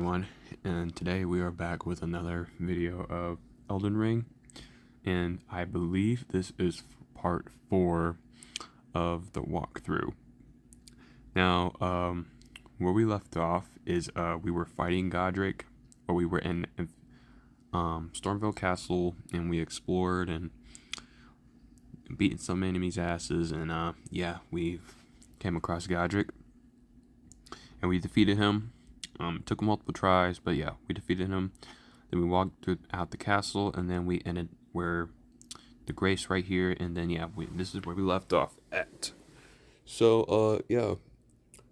everyone, and today we are back with another video of Elden Ring, and I believe this is part 4 of the walkthrough. Now, where we left off is we were fighting Godrick, or we were in Stormville Castle, and we explored and beaten some enemies' asses, and yeah, we came across Godrick, and we defeated him. Took multiple tries, but yeah, we defeated him. Then we walked out the castle, and then we ended where the grace right here, and then yeah, this is where we left off at. So yeah,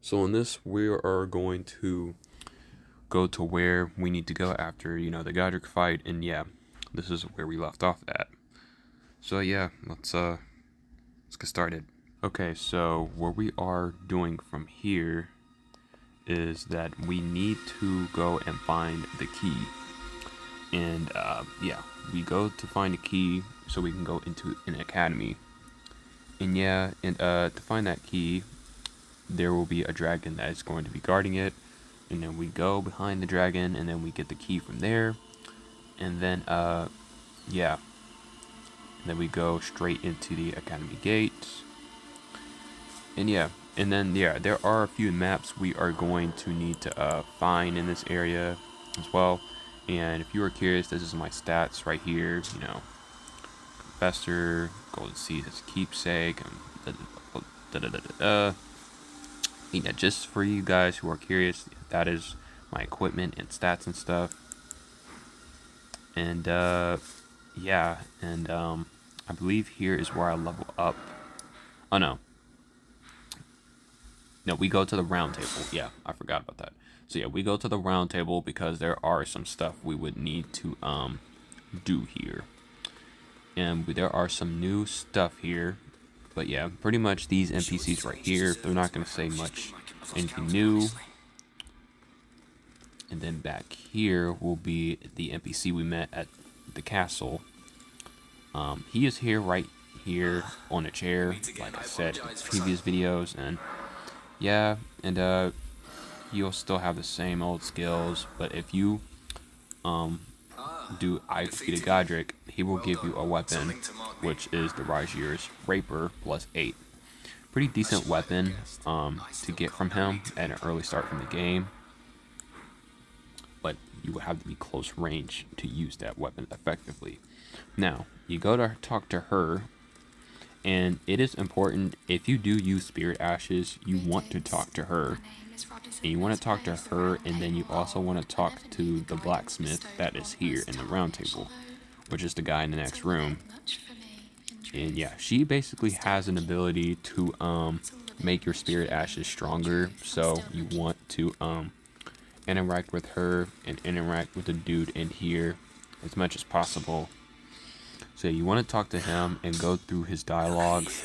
so in this we are going to go to where we need to go after the Godrick fight, and yeah, this is where we left off at. So yeah, let's get started. Okay, so what we are doing from here is that we need to go and find the key, and yeah, we go to find a key so we can go into an academy, and yeah, and to find that key there will be a dragon that is going to be guarding it, and then we go behind the dragon, and then we get the key from there, and then yeah, and then we go straight into the academy gate, and yeah. And then, yeah, there are a few maps we are going to need to find in this area as well. And if you are curious, this is my stats right here. Confessor, Golden Seed as keepsake, yeah, just for you guys who are curious, that is my equipment and stats and stuff. And yeah, and I believe here is where I level up. Oh no. No, we go to the round table. Yeah, I forgot about that. So yeah, we go to the round table because there are some stuff we would need to do here. And there are some new stuff here. But yeah, pretty much these NPCs right here, they're not going to say much anything new. And then back here will be the NPC we met at the castle. He is here right here on a chair, like I said in previous videos, and yeah, and you'll still have the same old skills, but if you do I defeated Godrick, he will give you a weapon, which is the Rajir's Rapier plus 8. Pretty decent weapon to get from him at an early start from the game, but you will have to be close range to use that weapon effectively. Now, you go to talk to her. And it is important, if you do use Spirit Ashes, you want to talk to her. And you want to talk to her, and then you also want to talk to the blacksmith that is here in the round table, which is the guy in the next room. And yeah, she basically has an ability to make your Spirit Ashes stronger, so you want to interact with her and interact with the dude in here as much as possible. So you want to talk to him and go through his dialogues.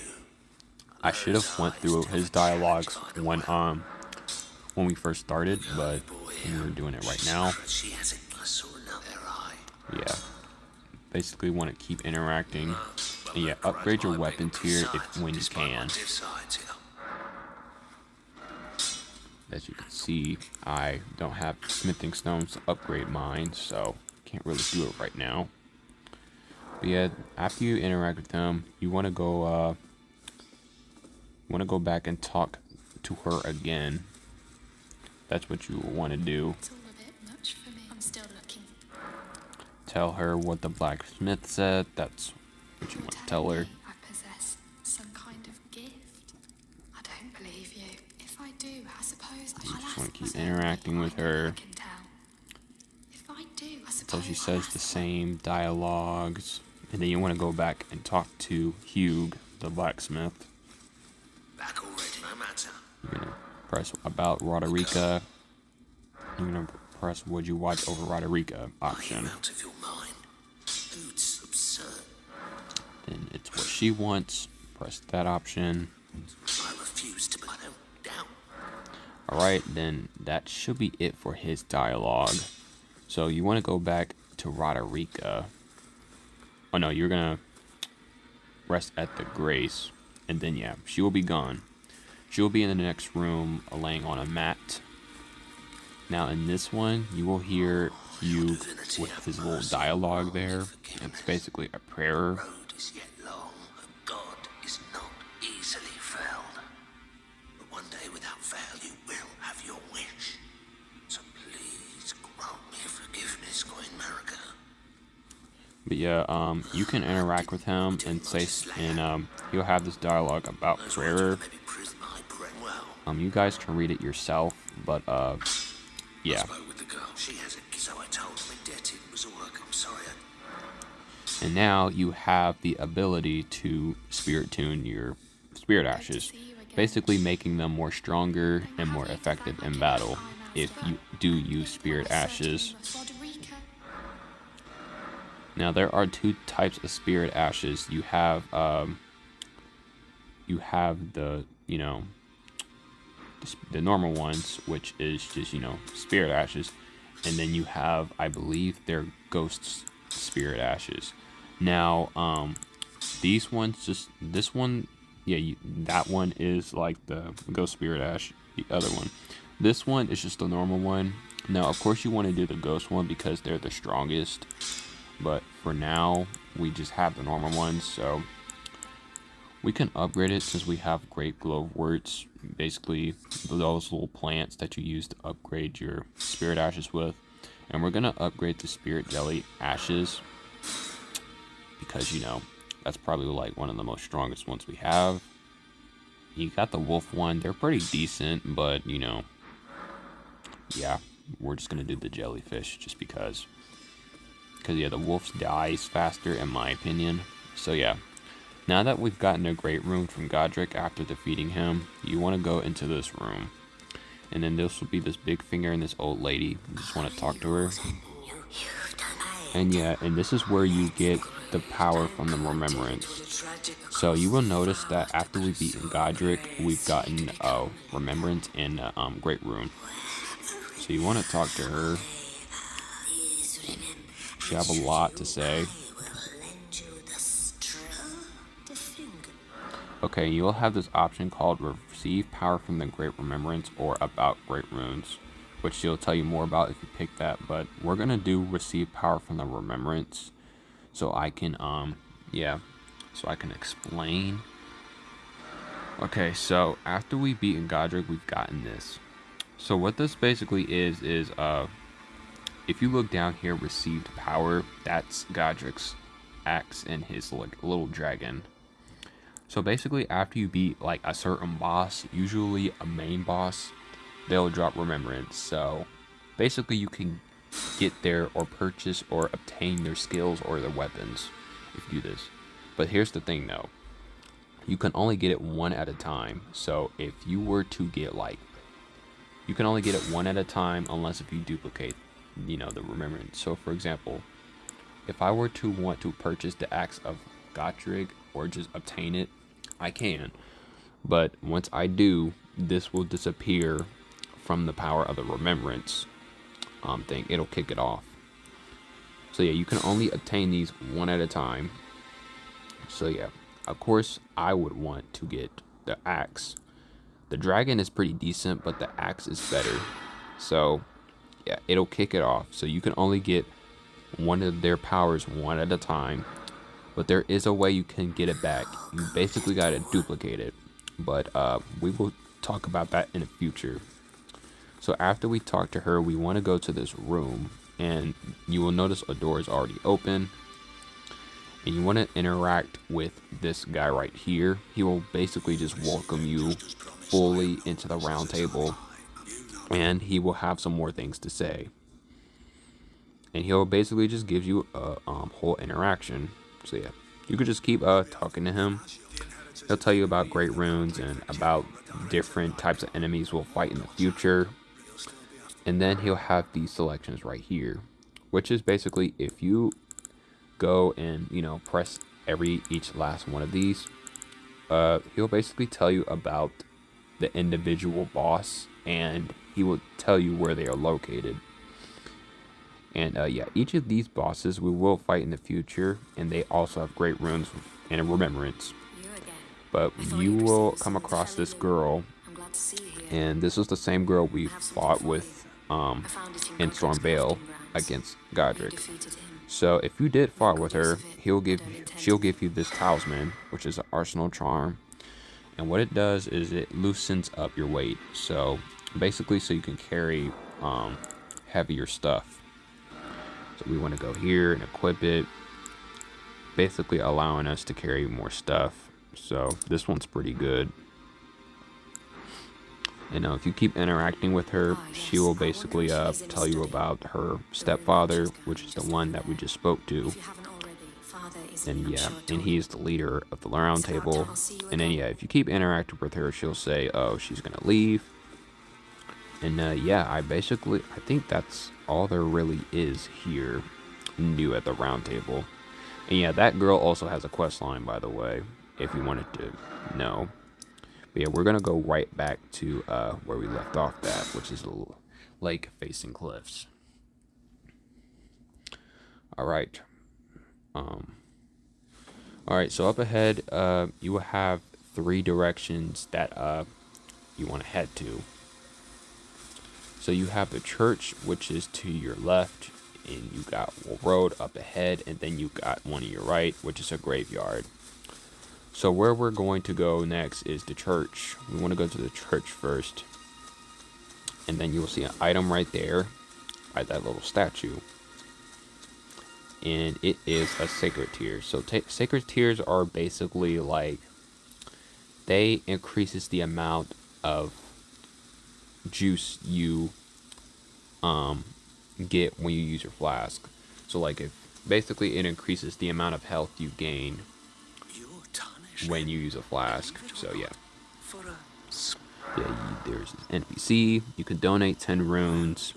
I should have went through his dialogues when we first started, but we're doing it right now. Yeah, basically want to keep interacting. And yeah, upgrade your weapon tier when you can. As you can see, I don't have smithing stones to upgrade mine, so can't really do it right now. But yeah, after you interact with them, you want to go back and talk to her again. That's what you want to do. It's all a bit much for me. I'm still looking. Tell her what the blacksmith said. That's what you want to tell her. I possess some kind of gift. I don't believe you. If I do, I suppose You just want to keep interacting with her If I do, I suppose until she says the same dialogues. And then you want to go back and talk to Hugh, the blacksmith. Back already, no matter. You're going to press about Roderica. You're going to press would you watch over Roderica option. Out of your mind. It's absurd. Then it's what she wants. Press that option. I refuse to. I don't doubt. Alright, then that should be it for his dialogue. So you want to go back to Roderica. Oh no, you're gonna rest at the Grace, and then yeah, she will be gone. She will be in the next room, laying on a mat. Now in this one, you will hear you with his little dialogue there. It's basically a prayer. Road is yet long, and God is not easily felled. But one day without fail you will have your wish. So please grant me forgiveness, Queen America. But yeah, you can interact with him and say, and he'll have this dialogue about prayer. Maybe prison my bread well. You guys can read it yourself, but yeah. I spoke with the girl. She has a so I told him indebted was all I'm sorry. And now you have the ability to spirit tune your spirit ashes, basically making them more stronger and more effective in battle if you do use spirit ashes. Now there are two types of spirit ashes. You have the the normal ones, which is just spirit ashes, and then you have, I believe, they're ghost spirit ashes. Now these ones, just this one, yeah, that one is like the ghost spirit ash. The other one, this one is just the normal one. Now of course you want to do the ghost one because they're the strongest, but for now we just have the normal ones. So we can upgrade it since we have great gloveworts, basically those little plants that you use to upgrade your spirit ashes with. And we're gonna upgrade the spirit jelly ashes because that's probably like one of the most strongest ones we have. You got the wolf one, they're pretty decent, but yeah, we're just gonna do the jellyfish just because yeah, the wolf dies faster in my opinion. So yeah. Now that we've gotten a great rune from Godrick after defeating him, you want to go into this room. And then this will be this big finger and this old lady. You just want to talk to her. And yeah, and this is where you get the power from the remembrance. So you will notice that after we've beaten Godrick, we've gotten remembrance and great rune. So you want to talk to her. She have a lot to say. Okay, you'll have this option called Receive Power from the Great Remembrance or About Great Runes, which she'll tell you more about if you pick that, but we're going to do Receive Power from the Remembrance so I can, so I can explain. Okay, so after we beaten Godrick, we've gotten this. So what this basically is if you look down here, Received Power, that's Godrick's axe and his little dragon. So basically after you beat like a certain boss, usually a main boss, they'll drop remembrance. So basically you can get there or purchase or obtain their skills or their weapons if you do this. But here's the thing though, you can only get it one at a time. So if you were to get you can only get it one at a time unless if you duplicate the remembrance. So for example, if I were to want to purchase the axe of Godrick or just obtain it, I can, but once I do, this will disappear from the power of the remembrance thing. It'll kick it off. So yeah, you can only obtain these one at a time. So yeah, of course I would want to get the axe. The dragon is pretty decent, but the axe is better. So yeah, it'll kick it off. So you can only get one of their powers one at a time. But there is a way you can get it back. You basically got to duplicate it. But we will talk about that in the future. So after we talk to her, we want to go to this room. And you will notice a door is already open. And you want to interact with this guy right here. He will basically just welcome you fully into the round table. And he will have some more things to say. And he'll basically just give you a whole interaction. So yeah, you could just keep talking to him. He'll tell you about great runes and about different types of enemies we'll fight in the future. And then he'll have these selections right here, which is basically if you go and press each last one of these, he'll basically tell you about the individual boss, and he will tell you where they are located. And yeah, each of these bosses we will fight in the future, and they also have great runes and remembrance. But you will come across this girl, and this is the same girl we fought with in Stormvale against Godrick. So if you did fight with her, she'll give you this talisman, which is an arsenal charm. And what it does is it loosens up your weight. So basically, so you can carry heavier stuff. So we want to go here and equip it, basically allowing us to carry more stuff. So this one's pretty good. And if you keep interacting with her, she will basically tell you about her stepfather, which is the one that we just spoke to. And yeah, and he's the leader of the round table. And then yeah, if you keep interacting with her, she'll say, oh, she's gonna leave. And yeah, I think that's all there really is here new at the round table. And yeah, that girl also has a quest line, by the way, if you wanted to know. But yeah, we're gonna go right back to where we left off at, which is a lake facing cliffs. All right. All right, so up ahead, you will have 3 directions that you want to head to. So you have the church, which is to your left, and you got a road up ahead, and then you got one on your right, which is a graveyard. So where we're going to go next is the church. We want to go to the church first, and then you will see an item right there by that little statue. And it is a sacred tear. So sacred tears are basically like, they increases the amount of juice you get when you use your flask. So like, if basically it increases the amount of health you gain when you use a flask. So yeah, there's an NPC. You can donate 10 runes.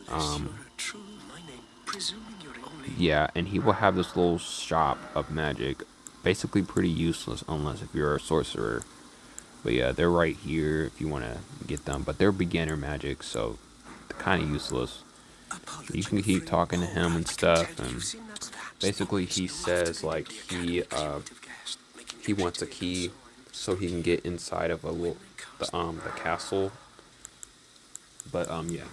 Yeah, and he will have this little shop of magic. Basically pretty useless unless if you're a sorcerer. But yeah, they're right here if you want to get them. But they're beginner magic, so they're kind of useless. You can keep talking to him and stuff. And basically he says like he wants a key so he can get inside of the castle. But yeah.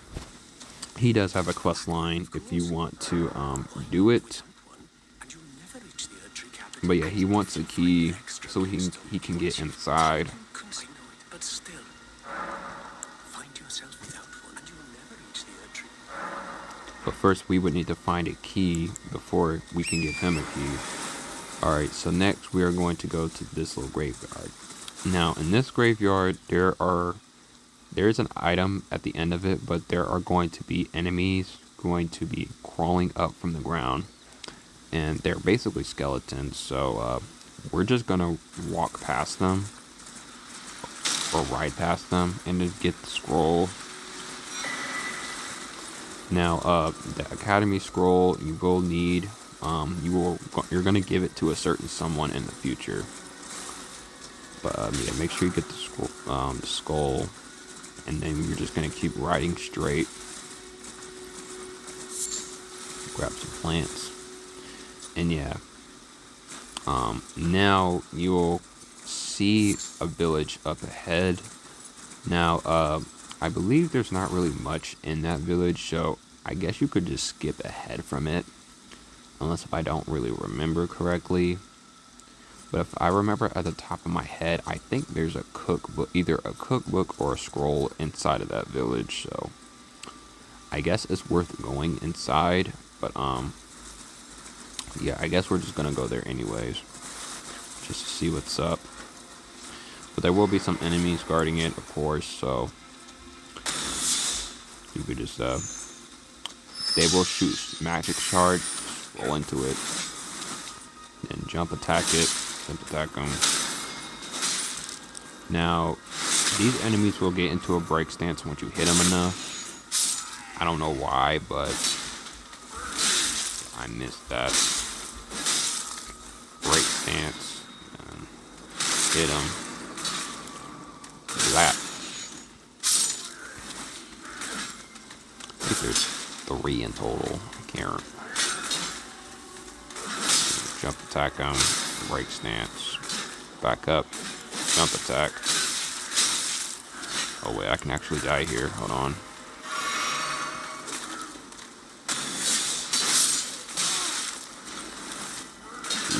He does have a quest line if you want to do it. But yeah, he wants a key so he can get inside. But first we would need to find a key before we can give him a key. Alright, so next we are going to go to this little graveyard. Now in this graveyard there's an item at the end of it, but there are going to be enemies going to be crawling up from the ground. And they're basically skeletons, so we're just gonna walk past them, or ride past them, and just get the scroll. Now, the Academy scroll you will need. You're gonna give it to a certain someone in the future. But yeah, make sure you get the skull. And then you're just going to keep riding straight. Grab some plants. And yeah. Now you will see a village up ahead. Now, I believe there's not really much in that village. So I guess you could just skip ahead from it. Unless if I don't really remember correctly. But if I remember at the top of my head, I think there's a cookbook, either a cookbook or a scroll inside of that village. So I guess it's worth going inside. But yeah, I guess we're just gonna go there anyways, just to see what's up. But there will be some enemies guarding it, of course. So you could just they will shoot magic shards, roll into it, and jump attack it. Attack them. Now, these enemies will get into a break stance once you hit them enough. I don't know why, but I missed that. Break stance. And hit them. Lap. I think there's 3 in total. I can't remember. Jump attack them. Break stance, back up, jump attack. Oh wait, I can actually die here. Hold on.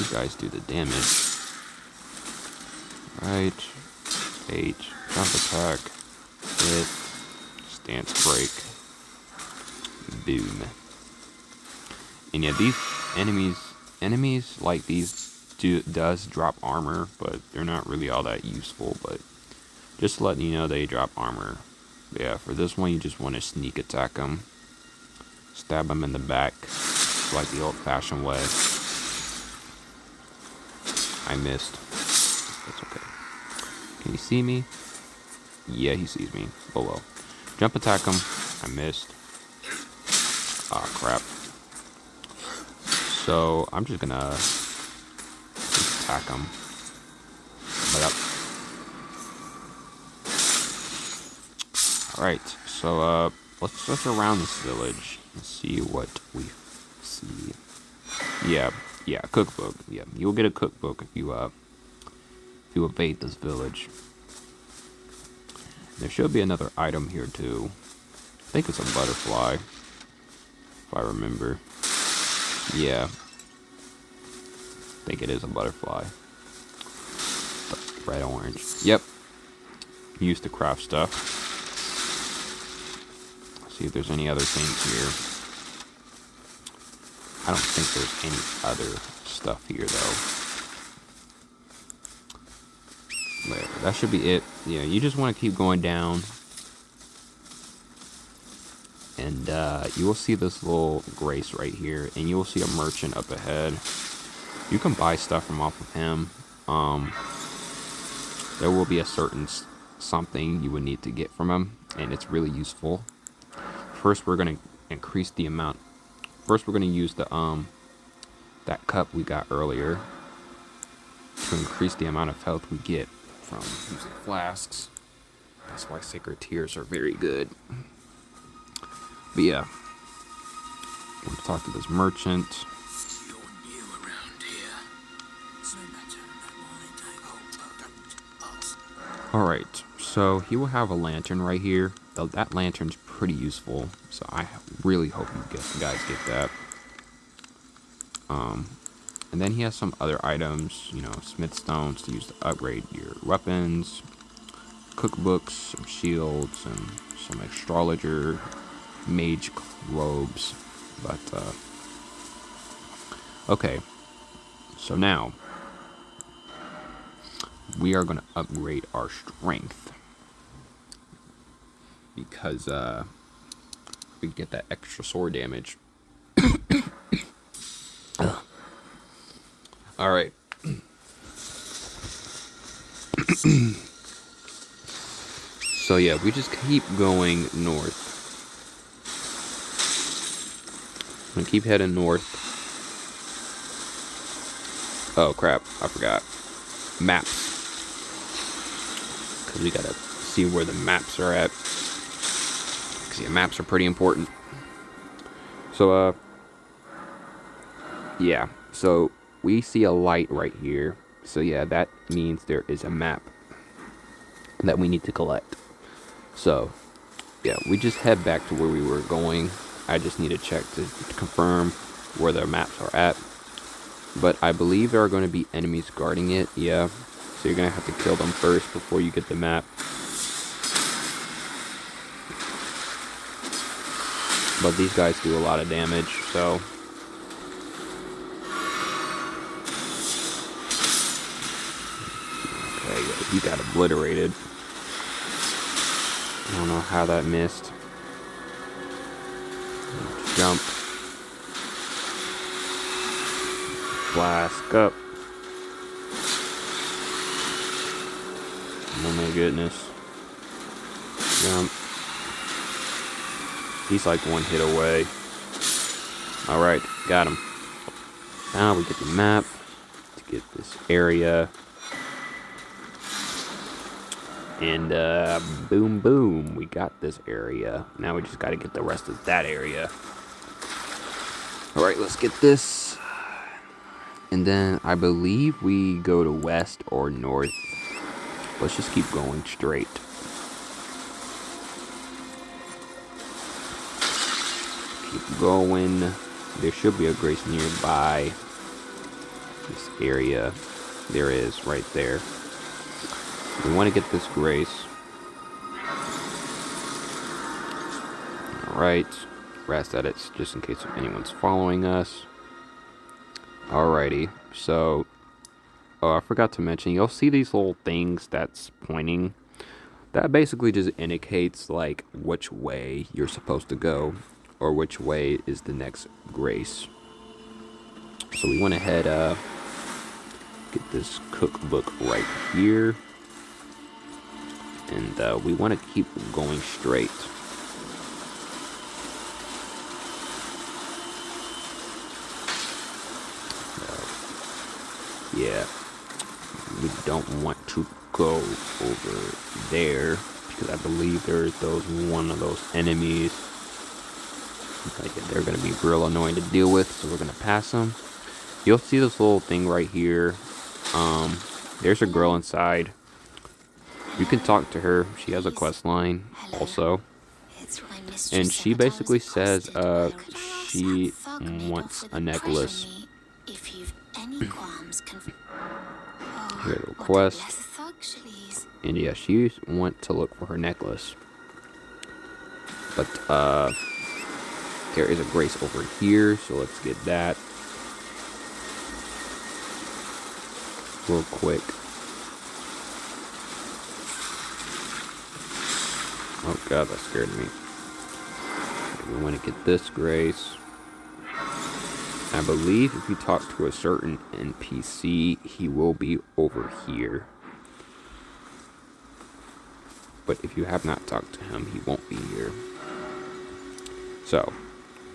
these guys do the damage. Right. 8. Jump attack. Hit. Stance break. Boom. And yeah, these enemies like these does drop armor, but they're not really all that useful. But just letting you know they drop armor. But yeah, for this one you just want to sneak attack them, stab them in the back, like the old-fashioned way. I missed. That's okay. Can you see me? Yeah, he sees me. Oh well. Jump attack him. I missed. Ah, crap. So I'm just gonna attack him. But up. Alright, so let's search around this village and see what we see. Yeah, cookbook. Yeah, you'll get a cookbook if you evade this village. There should be another item here too. I think it's a butterfly, if I remember. Yeah, I think it is a butterfly. Red orange. Yep. Used to craft stuff. See if there's any other things here. I don't think there's any other stuff here though. There, that should be it. Yeah, you just want to keep going down. And you will see this little grace right here. And you will see a merchant up ahead. You can buy stuff from off of him. There will be a certain something you would need to get from him. And it's really useful. First, we're going to increase the amount. First, we're going to use the that cup we got earlier to increase the amount of health we get from using flasks. That's why Sacred Tears are very good. But yeah, we'll talk to this merchant. Alright, so he will have a lantern right here. That lantern's pretty useful, so I really hope you guys get that. And then he has some other items, you know, smith stones to use to upgrade your weapons, cookbooks, some shields, and some astrologer mage robes. But okay, so now we are going to upgrade our strength because we get that extra sword damage. All right. So yeah, we just keep going north. I'm gonna keep heading north. Oh crap, I forgot. Maps. Because we gotta see where the maps are at. Because yeah, maps are pretty important. So, yeah. So, we see a light right here. So yeah, that means there is a map that we need to collect. So, yeah, we just head back to where we were going. I just need to check to confirm where the maps are at. But I believe there are going to be enemies guarding it, yeah. So you're going to have to kill them first before you get the map. But these guys do a lot of damage, so... Okay, he got obliterated. I don't know how that missed. Jump. Flask up. Oh my goodness. Jump. He's like one hit away. Alright, got him. Now we get the map to get this area. And boom boom, we got this area. Now we just gotta get the rest of that area. Alright, let's get this. And then I believe we go to west or north. Let's just keep going straight. Keep going. There should be a grace nearby. this area. There is right there. We want to get this grace. Alright. Rest edits just in case anyone's following us. Alrighty. So, oh, I forgot to mention, you'll see these little things that's pointing. That basically just indicates like which way you're supposed to go, or which way is the next grace. So we went ahead, get this cookbook right here, and we want to keep going straight. Yeah, we don't want to go over there because I believe there's one of those enemies. Like, they're gonna be real annoying to deal with, so we're gonna pass them. You'll see this little thing right here. There's a girl inside. You can talk to her. She has a quest line also, and she basically says she wants a necklace. If you've any qualms, Here, little quest. And yeah, she wants to look for her necklace. But there is a grace over here, so let's get that real quick. Oh god, that scared me. Okay, we want to get this grace. I believe if you talk to a certain NPC, he will be over here. But if you have not talked to him, he won't be here. So,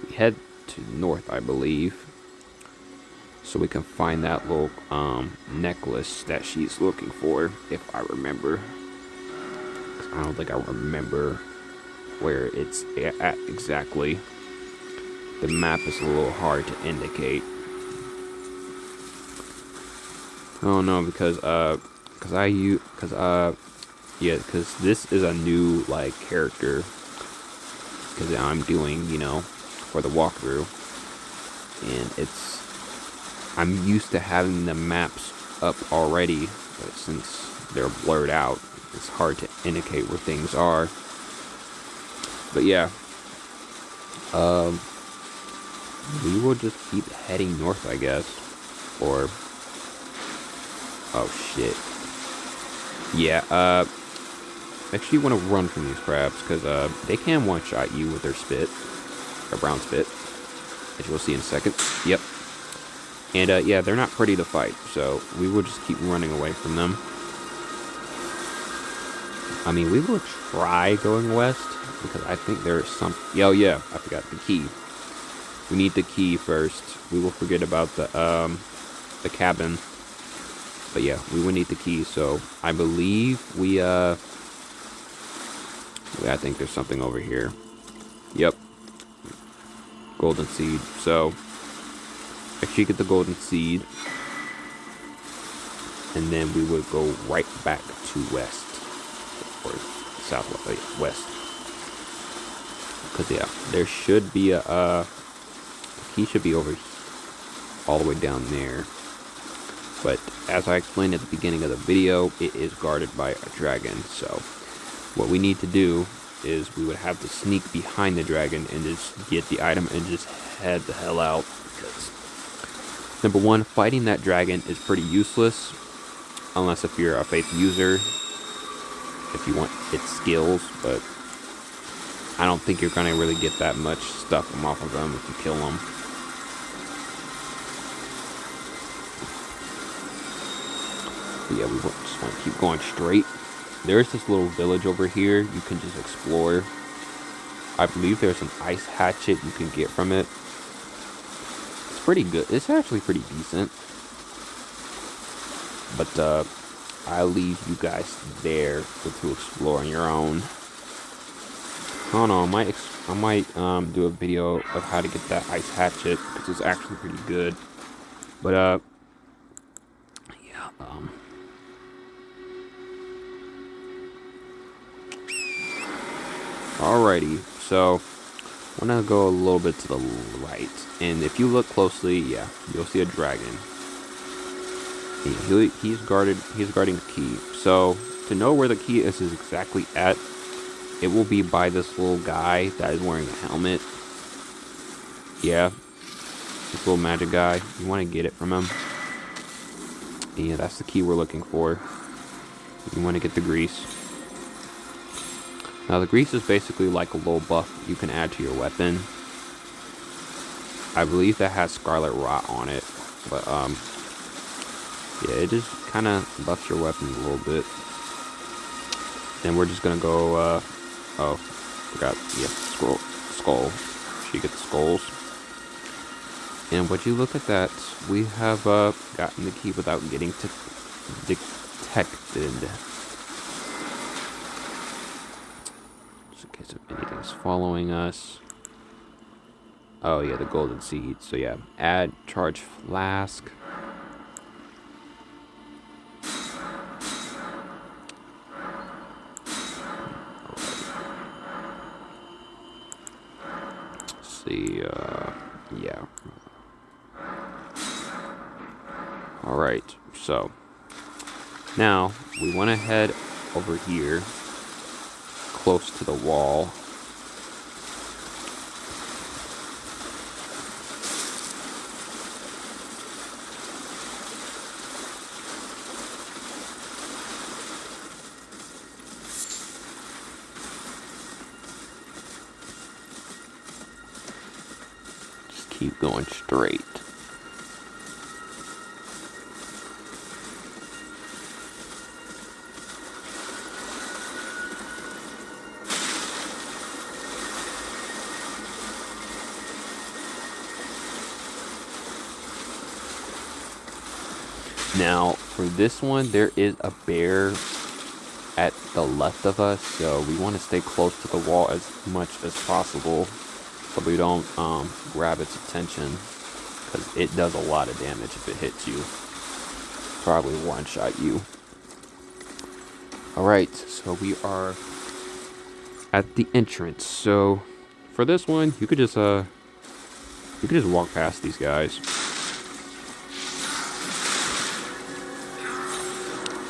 we head to north, I believe, so we can find that little necklace that she's looking for, if I remember. 'Cause I don't think I remember where it's at exactly. The map is a little hard to indicate. Oh no, because this is a new like character. Because I'm doing, you know, for the walkthrough, and I'm used to having the maps up already, but since they're blurred out, it's hard to indicate where things are. But yeah, we will just keep heading north, I guess, or oh shit, yeah, actually want to run from these crabs, because they can one-shot you with their spit, or brown spit, as you'll see in a second. Yep. And yeah, they're not pretty to fight, so we will just keep running away from them. I mean, we will try going west, because I think there's some... Oh yeah, I forgot the key. We need the key first. We will forget about the cabin. But yeah, we will need the key, so I believe we, I think there's something over here. Yep. Golden seed. So, actually get the golden seed. And then we would go right back to west. Or southwest. Because, yeah, there should be a, the key should be over all the way down there. But, as I explained at the beginning of the video, it is guarded by a dragon, so... What we need to do is we would have to sneak behind the dragon and just get the item and just head the hell out. Because, number one, fighting that dragon is pretty useless. Unless if you're a faith user. If you want its skills. But I don't think you're going to really get that much stuff from off of them if you kill them. But yeah, we just want to keep going straight. There's this little village over here you can just explore. I believe there's an ice hatchet you can get from it. It's pretty good. It's actually pretty decent. But I'll leave you guys there to explore on your own. I don't know, I might do a video of how to get that ice hatchet, because it's actually pretty good. But yeah, alrighty, so I'm gonna go a little bit to the right, and if you look closely, yeah, you'll see a dragon. He's guarded. He's guarding the key. So to know where the key is exactly at, it will be by this little guy that is wearing a helmet. Yeah, this little magic guy. You want to get it from him. Yeah, that's the key we're looking for. You want to get the grease. Now the grease is basically like a little buff you can add to your weapon. I believe that has Scarlet Rot on it, but yeah, it just kind of buffs your weapon a little bit. Then we're just gonna go. Oh, forgot. Yeah, skull. She gets skulls. And would you look at that? We have gotten the key without getting detected. Just in case if anything's following us. Oh yeah, the golden seed. So yeah, add charge flask. Let's see. Yeah. All right. So now we want to head over here, close to the wall. Keep going straight. Now, for this one, there is a bear at the left of us, so we want to stay close to the wall as much as possible. So we don't grab its attention, because it does a lot of damage if it hits you. Probably one-shot you. Alright, so we are at the entrance. So for this one, you could just walk past these guys.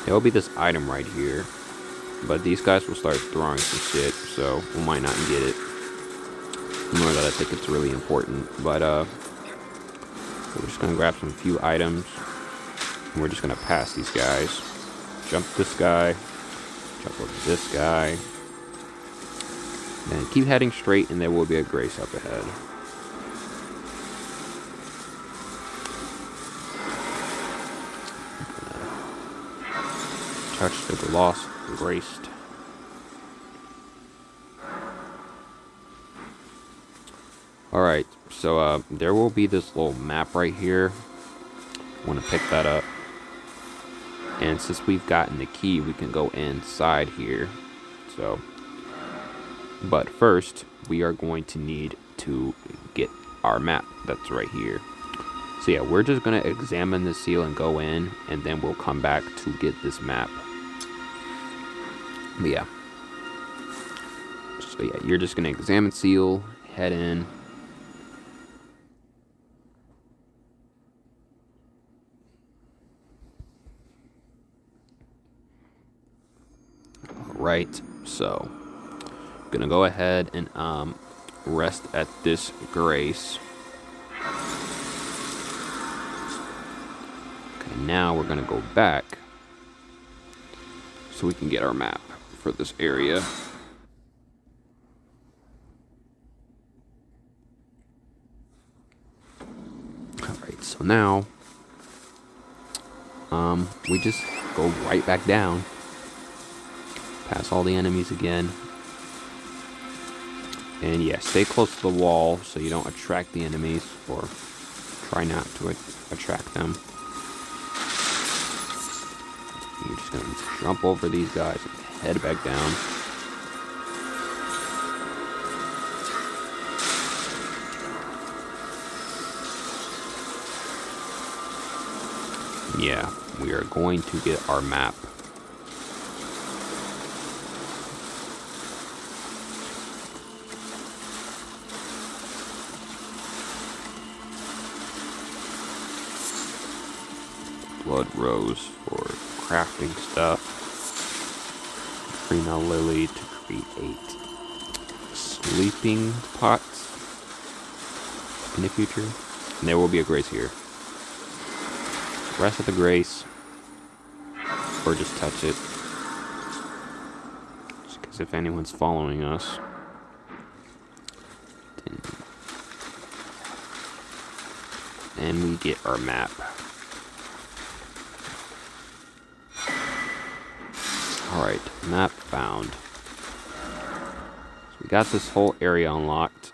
There'll be this item right here, but these guys will start throwing some shit, so we might not get it. More that I think it's really important, but we're just gonna grab some few items and we're just gonna pass these guys. Jump this guy, jump over this guy, then keep heading straight, and there will be a grace up ahead. Touch the lost, graced. Alright, so there will be this little map right here. I want to pick that up. And since we've gotten the key, we can go inside here. So, but first, we are going to need to get our map that's right here. So yeah, we're just going to examine the seal and go in, and then we'll come back to get this map. But yeah. So yeah, you're just going to examine seal, head in. Right, so I'm gonna go ahead and rest at this grace. Okay, now we're gonna go back so we can get our map for this area. Alright, so now we just go right back down. Pass all the enemies again. And yeah, stay close to the wall so you don't attract the enemies, or try not to attract them. You're just gonna jump over these guys and head back down. Yeah, we are going to get our map. blood rose for crafting stuff. Prima lily to create sleeping pots in the future. And there will be a grace here. Rest of the grace, or just touch it. Because if anyone's following us, then we get our map. Alright, map found. So we got this whole area unlocked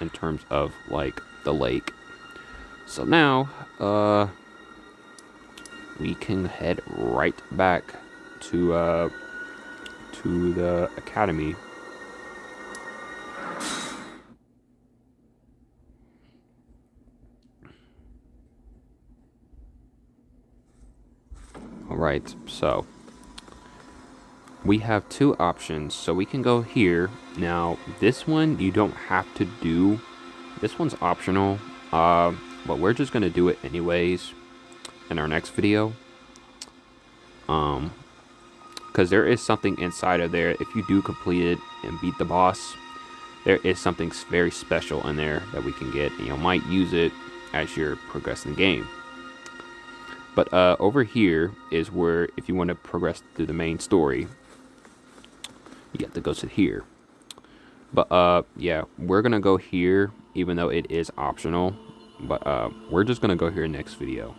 in terms of, like, the lake. So now, we can head right back to the academy. Alright, so we have two options. So we can go here. Now, this one you don't have to do. This one's optional, but we're just gonna do it anyways in our next video. Because there is something inside of there. If you do complete it and beat the boss, there is something very special in there that we can get, and you might use it as you're progressing the game. But over here is where, if you want to progress through the main story, you have to go to here. But yeah, we're gonna go here, even though it is optional. But we're just gonna go here next video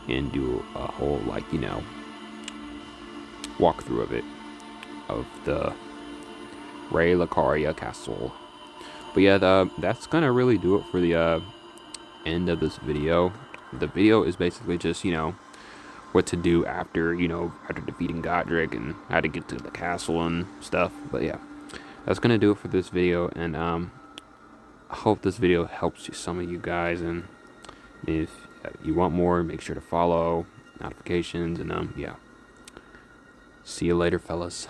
and do a whole, like, you know, walkthrough of it, of the Ray Lucaria Castle. But yeah, that's gonna really do it for the end of this video. The video is basically just, you know, what to do after, you know, after defeating Godrick and how to get to the castle and stuff. But yeah, that's gonna do it for this video, and I hope this video helps some of you guys. And if you want more, make sure to follow, notifications, and yeah. See you later, fellas.